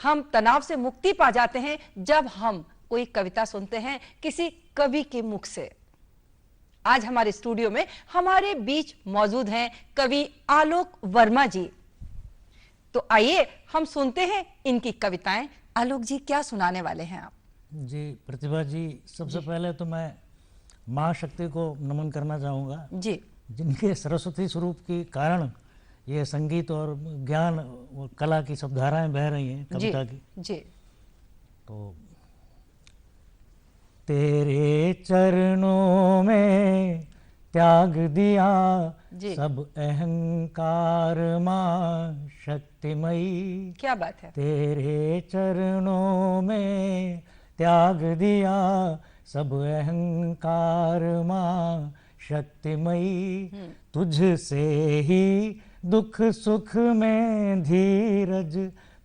हम तनाव से मुक्ति पा जाते हैं जब हम कोई कविता सुनते हैं किसी कवि के मुख से। आज हमारे स्टूडियो में हमारे बीच मौजूद हैं कवि आलोक वर्मा जी। तो आइए हम सुनते हैं इनकी कविताएं। आलोक जी, क्या सुनाने वाले हैं आप? जी प्रतिभा जी, सबसे पहले तो मैं माँ शक्ति को नमन करना चाहूँगा जी, जिनके सरस्वती स्वरूप के कारण ये संगीत और ज्ञान और कला की सब धाराएं बह रही हैं कविता की। जी। तो तेरे चरणों में त्याग दिया सब अहंकार माँ शक्तिमयी। क्या बात है। तेरे चरणों में त्याग दिया सब अहंकार माँ शक्तिमयी। तुझसे ही दुख सुख में धीरज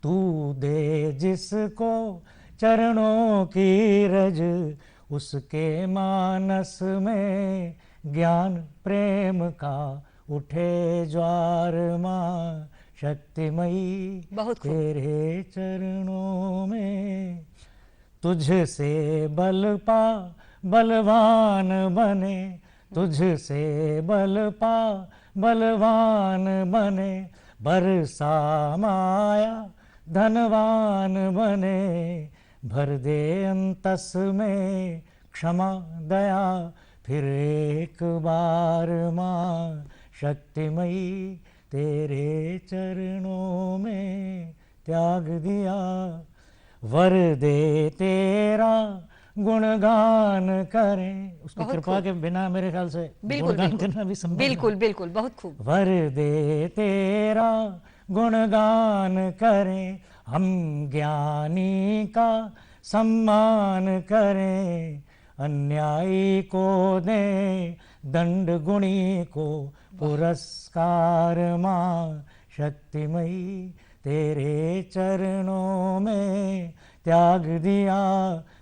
तू दे जिसको चरणों की रज। उसके मानस में ज्ञान प्रेम का उठे ज्वार माँ शक्तिमयी। बहुत खूब। तेरे चरणों में तुझसे बल पा बलवान बने। तुझसे बल पा बलवान बने। बरसा माया धनवान बने। भर दे अंतस में क्षमा दया फिर एक बार माँ शक्तिमयी। तेरे चरणों में त्याग दिया वर दे तेरा गुणगान करें। उसकी कृपा के बिना मेरे ख्याल से गुणगान करना भी संभव नहीं। बिल्कुल बिल्कुल, बहुत खूब। वर दे तेरा गुणगान करें। हम ज्ञानी का सम्मान करें। अन्यायी को दें दंड, गुणी को पुरस्कार माँ शक्तिमयी। तेरे चरणों में त्याग दिया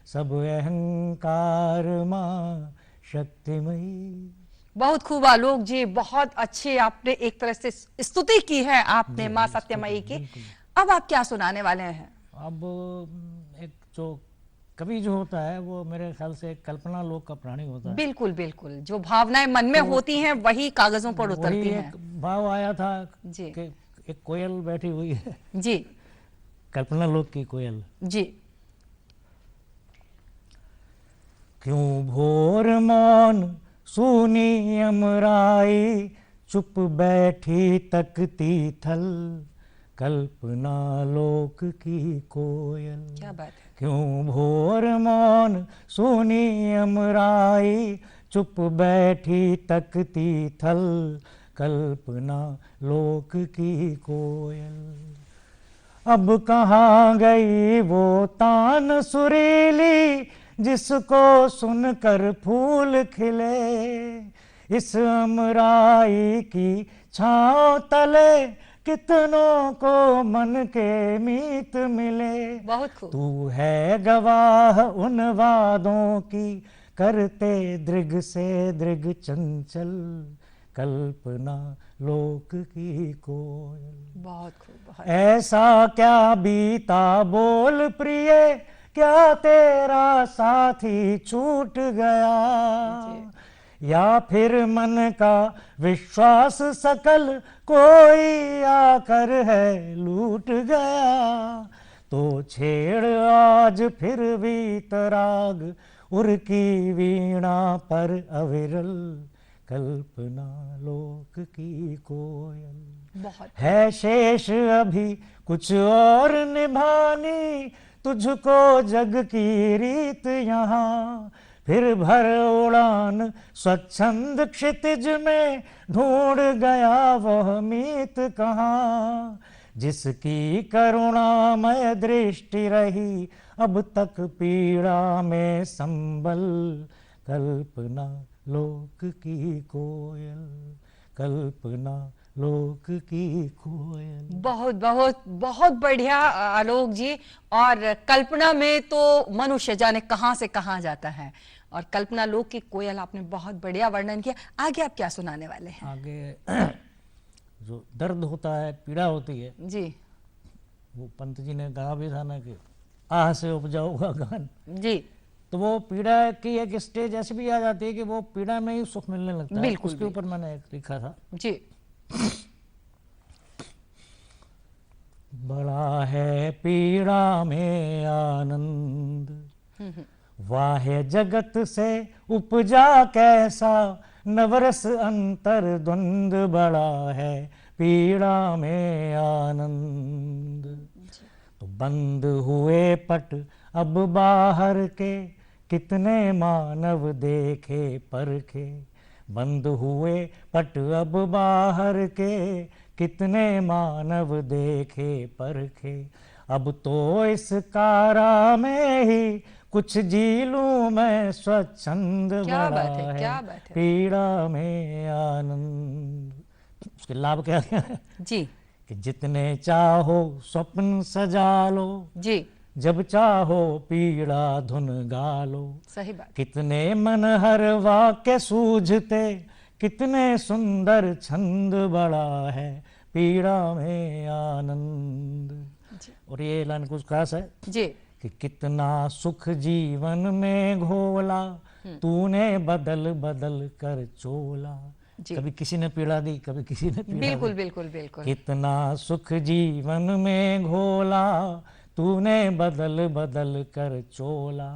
सब अहंकार माँ शक्तिमयी। बहुत खूब आलोक जी, बहुत अच्छी आपने एक तरह से स्तुति की है आपने माँ सत्यमयी की। अब आप क्या सुनाने वाले हैं? अब एक जो कवि जो होता है वो मेरे ख्याल से कल्पना लोक का प्राणी होता है। बिल्कुल बिल्कुल, जो भावनाएं मन में होती हैं वही कागजों पर उतरती हैं। एक भाव आया था जी कि एक कोयल बैठी हुई है जी, कल्पना लोक की कोयल। जी। क्यों भोर मौन सूनी अमराई चुप बैठी तकती थल कल्पना लोक की कोयल। क्या बात है। क्यों भोर मौन सूनी अमराई चुप बैठी तकती थल कल्पना लोक की कोयल। अब कहाँ गई वो तान सुरीली जिसको सुनकर फूल खिले। इस अमराई की छाँव तले कितनों को मन के मीत मिले। बहुत खूब। तू है गवाह उन वादों की करते दृग से दृग चंचल कल्पना लोक की कोयल। बहुत खूब। ऐसा क्या बीता बोल प्रिय क्या तेरा साथी छूट गया। या फिर मन का विश्वास सकल कोई आकर है लूट गया। तो छेड़ आज फिर वीतराग उर की वीणा पर अविरल कल्पना लोक की कोयल। बहुत है शेष अभी कुछ और निभानी तुझको जग की रीत यहाँ। फिर भर उड़ान स्वच्छंद क्षितिज में ढूंढ गया वह मीत कहाँ। जिसकी करुणामय दृष्टि रही अब तक पीड़ा में संबल कल्पना लोक की कोयल। कल्पना लोक की कोयल। बहुत बहुत बहुत बढ़िया आलोक जी। और कल्पना में तो मनुष्य जाने कहां से कहां जाता है, और कल्पना लोक की कोयल आपने बहुत बढ़िया वर्णन किया। आगे आप क्या सुनाने वाले हैं? आगे जो दर्द होता है, पीड़ा होती है जी, वो पंत जी ने कहा भी था ना कि आह से उपजाऊगा गान। जी तो वो पीड़ा की एक स्टेज ऐसी भी आ जाती है कि वो पीड़ा में ही सुख मिलने लगता है। बिल्कुल, उसके ऊपर मैंने एक लिखा था, जी बड़ा है पीड़ा में आनंद, वाह जगत से उपजा कैसा, नवरस अंतर द्वंद, बड़ा है पीड़ा में आनंद। तो बंद हुए पट अब बाहर के, कितने मानव देखे परखे, बंद हुए पट अब बाहर के, कितने मानव देखे परखे, अब तो इस कारा में ही कुछ जी लूं मैं स्वच्छंद, क्या बड़ा बात है, है क्या बात है। पीड़ा में आनंद। उसके लाभ क्या है जी कि जितने चाहो स्वप्न सजा लो, जी जब चाहो पीड़ा धुन गा लो, सही बात। कितने मन हर वाक्य सूझते, कितने सुंदर छंद, बड़ा है पीड़ा में आनंद। जी और ये लाइन कुछ खास है जी कि कितना सुख जीवन में घोला, तूने बदल बदल कर चोला। जी। कभी किसी ने पीड़ा दी, कभी किसी ने पीड़ा बिल्कुल दी। बिल्कुल बिल्कुल। कितना सुख जीवन में घोला, तूने बदल बदल कर चोला,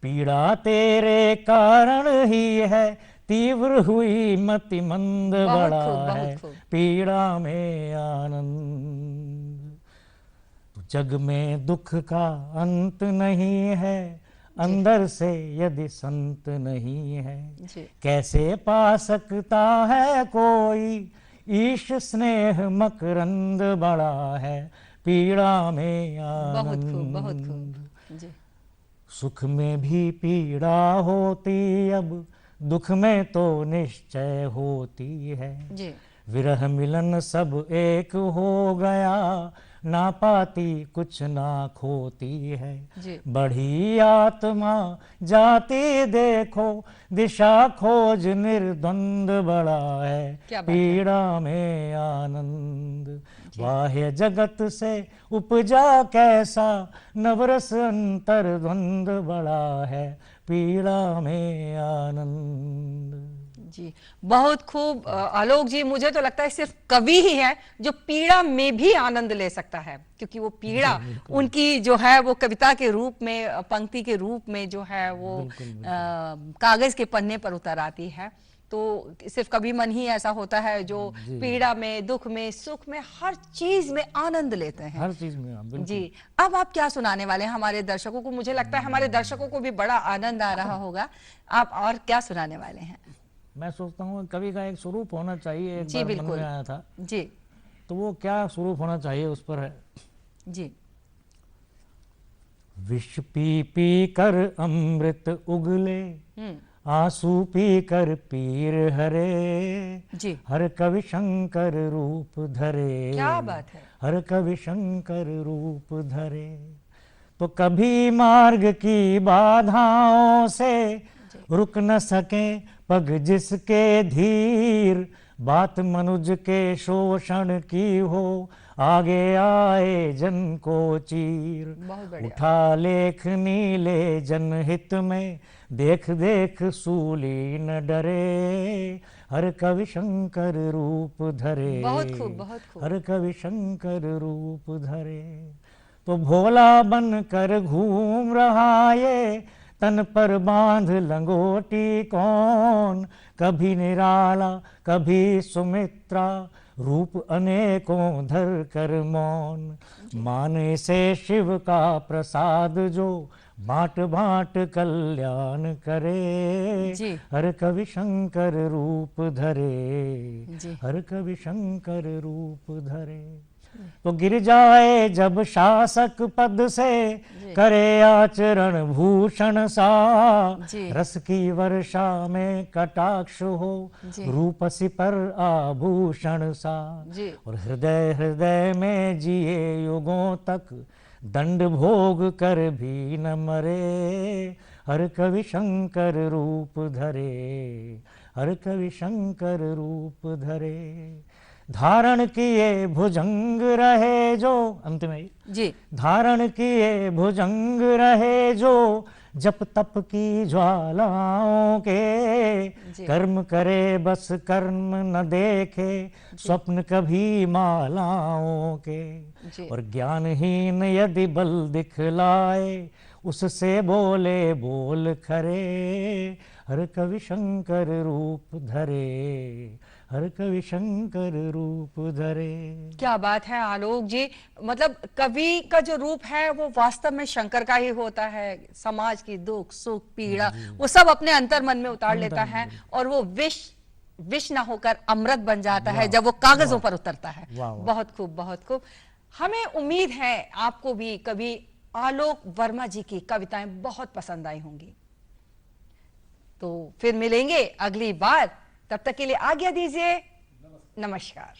पीड़ा तेरे कारण ही है तीव्र हुई मति मंद, बहुत बड़ा खूब, बहुत है खूब। पीड़ा में आनंद। तो जग में दुख का अंत नहीं है, अंदर से यदि संत नहीं है, जी कैसे पा सकता है कोई ईश स्नेह मकरंद, बड़ा है पीड़ा में बहुत खूब, बहुत आनंद। खूब। जी सुख में भी पीड़ा होती अब, दुख में तो निश्चय होती है, जी विरह मिलन सब एक हो गया, ना पाती कुछ ना खोती है, जी बढ़ी आत्मा जाती देखो, दिशा खोज निर्द्वंद, बड़ा है क्या बात है। पीड़ा में आनंद। जी। बाह्य जगत से उपजा कैसा, नवरस अंतर द्वंद, बड़ा है पीड़ा में आनंद। जी बहुत खूब। आलोक जी, मुझे तो लगता है सिर्फ कवि ही है जो पीड़ा में भी आनंद ले सकता है, क्योंकि वो पीड़ा उनकी जो है वो कविता के रूप में, पंक्ति के रूप में जो है वो कागज के पन्ने पर उतर आती है। तो सिर्फ कवि मन ही ऐसा होता है जो पीड़ा में, दुख में, सुख में, हर चीज में आनंद लेते हैं। हर चीज में बिल्कुल। जी अब आप क्या सुनाने वाले हैं हमारे दर्शकों को? मुझे लगता है हमारे दर्शकों को भी बड़ा आनंद आ रहा होगा। आप और क्या सुनाने वाले हैं? मैं सोचता हूँ कवि का एक स्वरूप होना चाहिए, एक जी बार मन बिल्कुल। में आया था, जी तो वो क्या स्वरूप होना चाहिए उस पर है। जी विष पी पी कर अमृत उगले, आंसू पी कर पीर हरे, जी हर कवि शंकर रूप धरे, क्या बात है। हर कवि शंकर रूप धरे। तो कभी मार्ग की बाधाओं से रुक न सके पग जिसके धीर, बात मनुज के शोषण की हो, आगे आए जन को चीर। बहुत बढ़िया। उठा लेख नीले जनहित में, देख देख सूली न डरे, हर कवि शंकर रूप धरे, बहुत खूब, बहुत खूब। हर कवि शंकर रूप धरे। तो भोला बन कर घूम रहा ये, तन पर बांध लंगोटी कौन, कभी निराला कभी सुमित्रा, रूप अनेकों धर कर मौन। माने से शिव का प्रसाद जो, बांट बांट कल्याण करे, जी हर कवि शंकर रूप धरे, जी हर कवि शंकर रूप धरे। तो गिर जाए जब शासक पद से, करे आचरण भूषण सा, जी रस की वर्षा में कटाक्ष हो, जी रूपसी पर आभूषण सा। जी और हृदय हृदय में जिए युगों तक, दंड भोग कर भी न मरे, हर कवि शंकर रूप धरे, हर कवि शंकर रूप धरे। धारण किए भुजंग रहे जो, अंत में जी, धारण किए भुजंग रहे जो, जप तप की ज्वालाओं के, जी। कर्म करे बस कर्म न देखे, स्वप्न कभी मालाओं के। जी। और ज्ञानहीन यदि बल दिखलाए, उससे बोले बोल खरे, हर कवि शंकर रूप धरे, हर कवि शंकर रूप धरे। क्या बात है आलोक जी, मतलब कवि का जो रूप है वो वास्तव में शंकर का ही होता है। समाज की दुख सुख पीड़ा वो सब अपने अंतर मन में उतार लेता है और वो विष ना होकर अमृत बन जाता है जब वो कागजों पर उतरता है। बहुत खूब, बहुत खूब। हमें उम्मीद है आपको भी कवि आलोक वर्मा जी की कविताएं बहुत पसंद आई होंगी। तो फिर मिलेंगे अगली बार, तब तक के लिए आज्ञा दीजिए। नमस्कार।